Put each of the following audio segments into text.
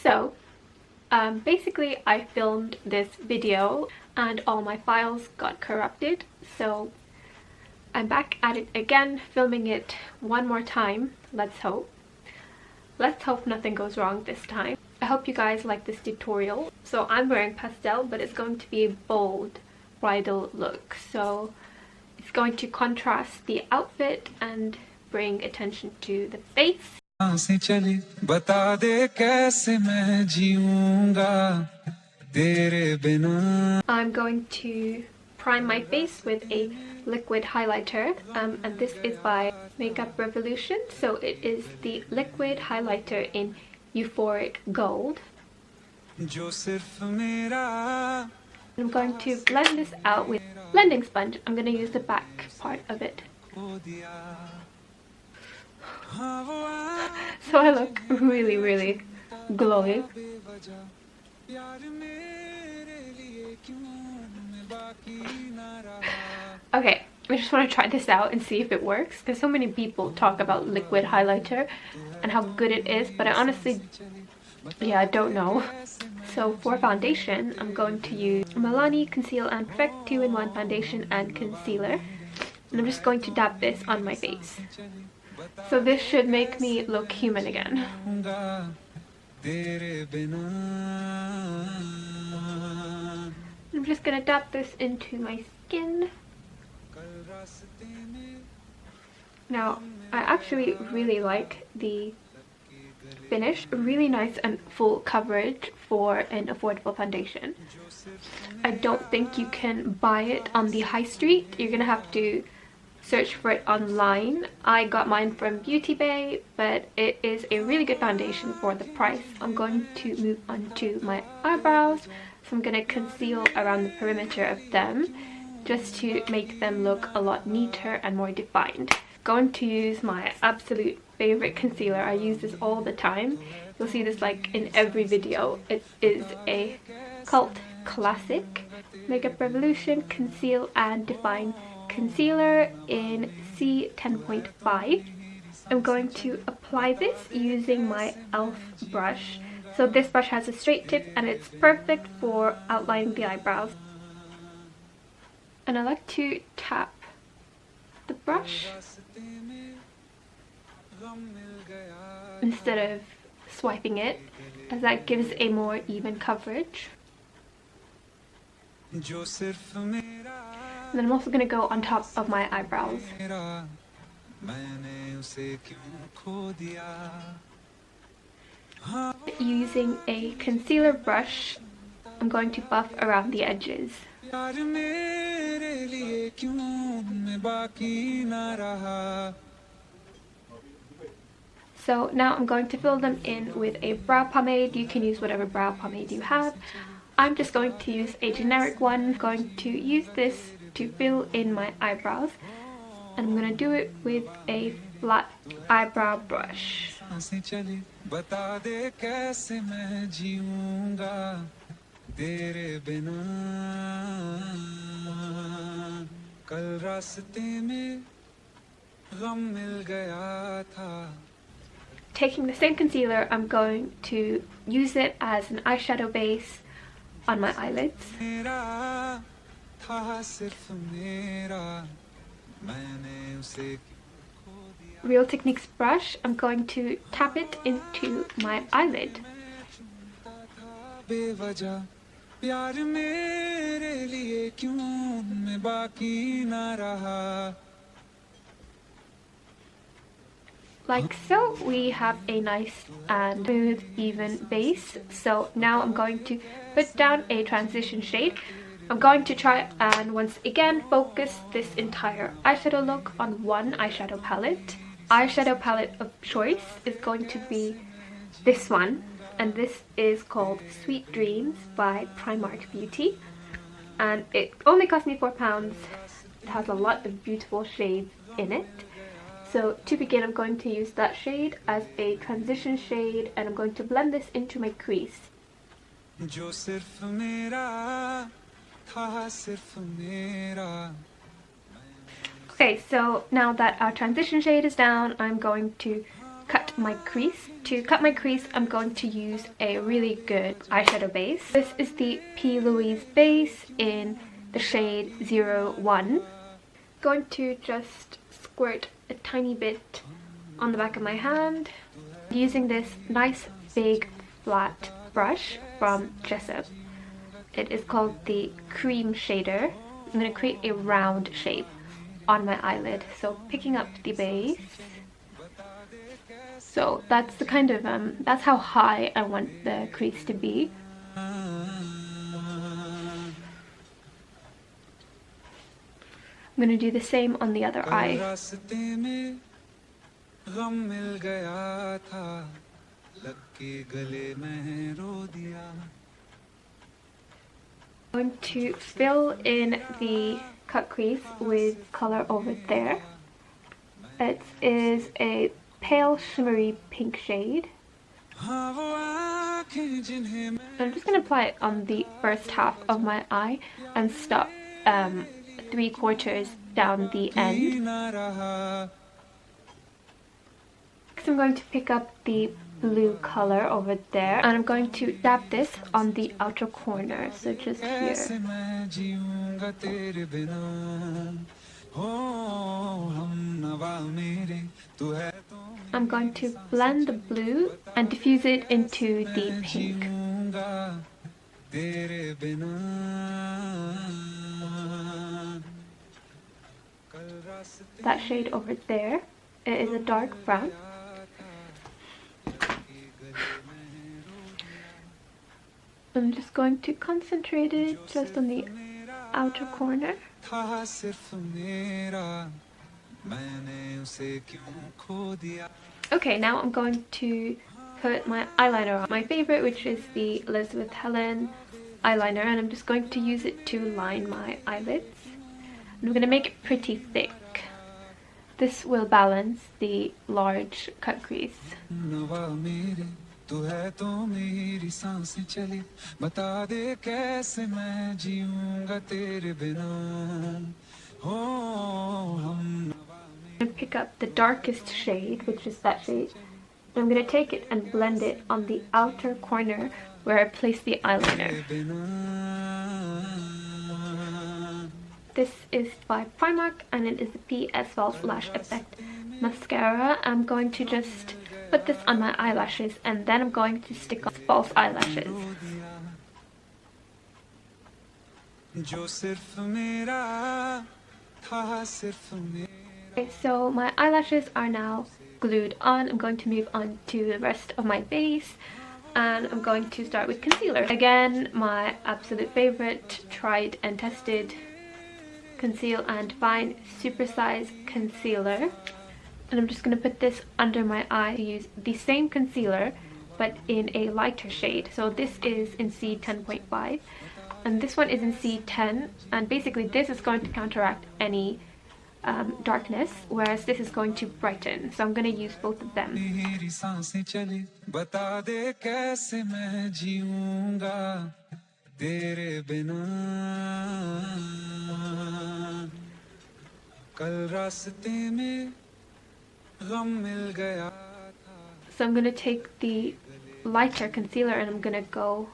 So basically I filmed this video and all my files got corrupted, so I'm back at it again, filming it one more time. Let's hope nothing goes wrong this time. I hope you guys like this tutorial. So I'm wearing pastel, but it's going to be a bold bridal look, so it's going to contrast the outfit and bring attention to the face. I'm going to prime my face with a liquid highlighter, and this is by Makeup Revolution, so it is the liquid highlighter in Euphoric Gold. I'm going to blend this out with blending sponge. I'm going to use the back part of it. So I look really glowy. Okay, I just want to try this out and see if it works, because so many people talk about liquid highlighter and how good it is, but I honestly, I don't know. So for foundation, I'm going to use Milani Conceal and Perfect 2-in-1 foundation and concealer, and I'm just going to dab this on my face. So this should make me look human again. I'm just gonna dab this into my skin. Now, I actually really like the finish. Really nice and full coverage for an affordable foundation. I don't think you can buy it on the high street. You're gonna have to search for it online. I got mine from Beauty Bay, but it is a really good foundation for the price. I'm going to move on to my eyebrows, so I'm going to conceal around the perimeter of them just to make them look a lot neater and more defined. Going to use my absolute favorite concealer. I use this all the time. You'll see this like in every video. It is a cult classic. Makeup Revolution Conceal and Define Concealer in C10.5. I'm going to apply this using my e.l.f. brush. So this brush has a straight tip and it's perfect for outlining the eyebrows. And I like to tap the brush instead of swiping it, as that gives a more even coverage. And then I'm also going to go on top of my eyebrows. Using a concealer brush, I'm going to buff around the edges. So now I'm going to fill them in with a brow pomade. You can use whatever brow pomade you have. I'm just going to use a generic one. I'm going to use this to fill in my eyebrows, and I'm going to do it with a flat eyebrow brush. Taking the same concealer, I'm going to use it as an eyeshadow base on my eyelids. Real Techniques brush, I'm going to tap it into my eyelid. Like so, we have a nice and smooth, even base. So now I'm going to put down a transition shade. I'm going to try and once again focus this entire eyeshadow look on one eyeshadow palette. Eyeshadow palette of choice is going to be this one, and this is called Sweet Dreams by Primark Beauty, and it only cost me £4. It has a lot of beautiful shades in it. So to begin, I'm going to use that shade as a transition shade, and I'm going to blend this into my crease. Okay, so now that our transition shade is down, I'm going to cut cut my crease. To cut my crease, I'm going to use a really good eyeshadow base. This is the P. Louise base in the shade 01. Going to just squirt a tiny bit on the back of my hand. Using this nice big flat brush from Jessup. It is called the Cream Shader. I'm going to create a round shape on my eyelid. So picking up the base. So that's the kind of, that's how high I want the crease to be. I'm going to do the same on the other eye. I'm going to fill in the cut crease with color over there. It is a pale shimmery pink shade. I'm just going to apply it on the first half of my eye and stop 3/4 down the end. Next I'm going to pick up the blue color over there and I'm going to dab this on the outer corner, so just here. I'm going to blend the blue and diffuse it into the pink. That shade over there, it is a dark brown. I'm just going to concentrate it just on the outer corner. Okay, now I'm going to put my eyeliner on. My favorite, which is the Elizabeth Helen eyeliner, and I'm just going to use it to line my eyelids. I'm going to make it pretty thick. This will balance the large cut crease. I'm going to pick up the darkest shade, which is that shade. I'm going to take it and blend it on the outer corner where I placed the eyeliner. This is by Primark and it is the PS False Lash Effect mascara. I'm going to just put this on my eyelashes and then I'm going to stick on false eyelashes. Okay, so my eyelashes are now glued on. I'm going to move on to the rest of my base and I'm going to start with concealer. Again, my absolute favorite, tried and tested Conceal and Define Super Size Concealer. And I'm just going to put this under my eye to use the same concealer but in a lighter shade. So this is in C10.5 and this one is in C10, and basically this is going to counteract any darkness, whereas this is going to brighten. So I'm going to use both of them. So I'm going to take the lighter concealer and I'm going to go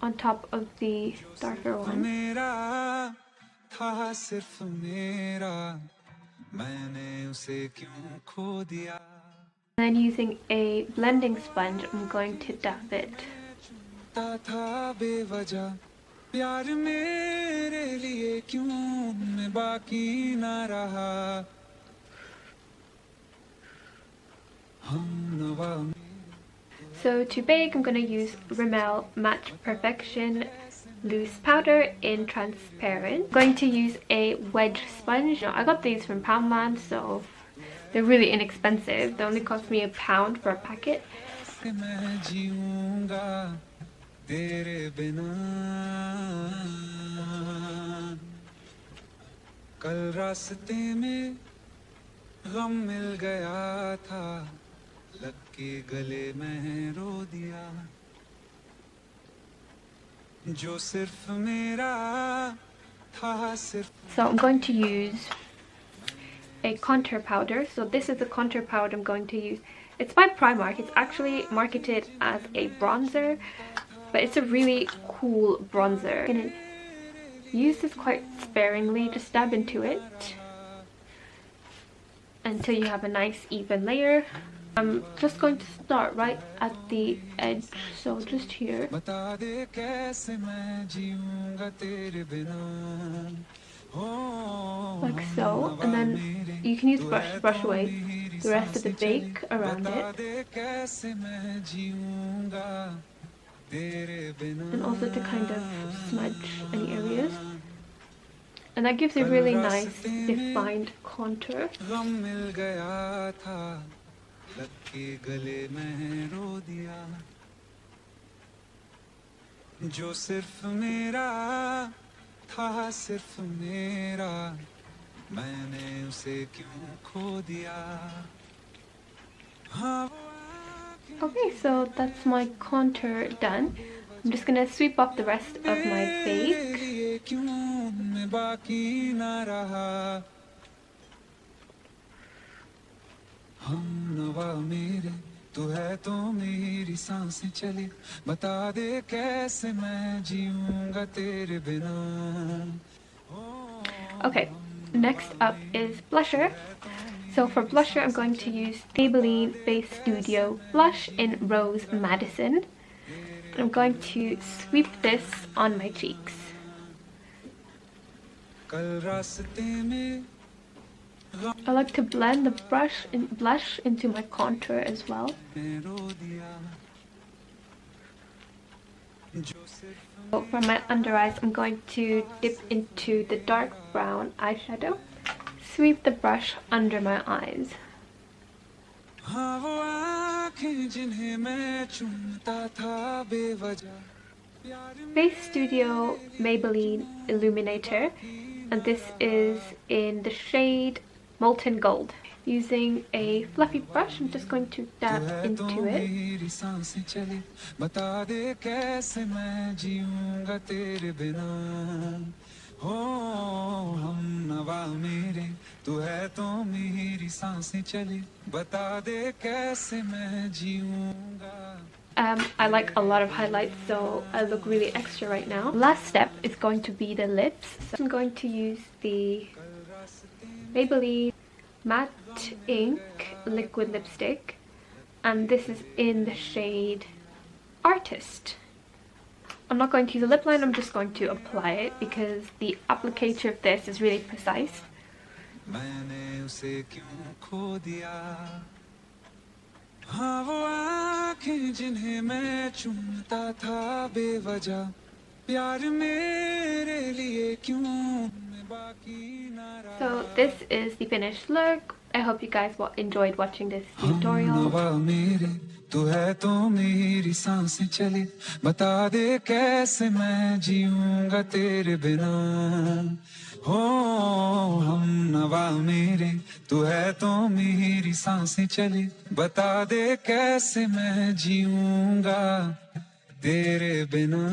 on top of the darker one. And then using a blending sponge, I'm going to dab it. So to bake, I'm going to use Rimmel Match Perfection Loose Powder in Transparent. I'm going to use a wedge sponge. Now, I got these from Poundland, so they're really inexpensive. They only cost me £1 for a packet. So I'm going to use a contour powder. So this is the contour powder I'm going to use. It's by Primark. It's actually marketed as a bronzer, but it's a really cool bronzer. I'm gonna use this quite sparingly, just dab into it until you have a nice even layer. I'm just going to start right at the edge, so just here. Like so, and then you can use brush away the rest of the bake around it. And also to kind of smudge any areas. And that gives a really nice defined contour. Okay, so that's my contour done. I'm just gonna sweep up the rest of my bake. Okay, next up is blusher. So for blusher, I'm going to use Maybelline Face Studio Blush in Rose Madison. I'm going to sweep this on my cheeks. I like to blend the blush into my contour as well. So for my under eyes, I'm going to dip into the dark brown eyeshadow. Sweep the brush under my eyes. Face Studio Maybelline Illuminator, and this is in the shade Molten Gold. Using a fluffy brush, I'm just going to dab into it. I like a lot of highlights, so I look really extra right now. Last step is going to be the lips. So I'm going to use the Maybelline Matte Ink Liquid Lipstick, and this is in the shade Artist. I'm not going to use a lip line, I'm just going to apply it because the applicator of this is really precise. So this is the finished look. I hope you guys enjoyed watching this tutorial. तू है तो मेरी सांसें चले बता दे कैसे मैं जीऊंगा तेरे बिना हो हम नवा मेरे तू है तो मेरी सांसें चले बता दे कैसे मैं जीऊंगा तेरे बिना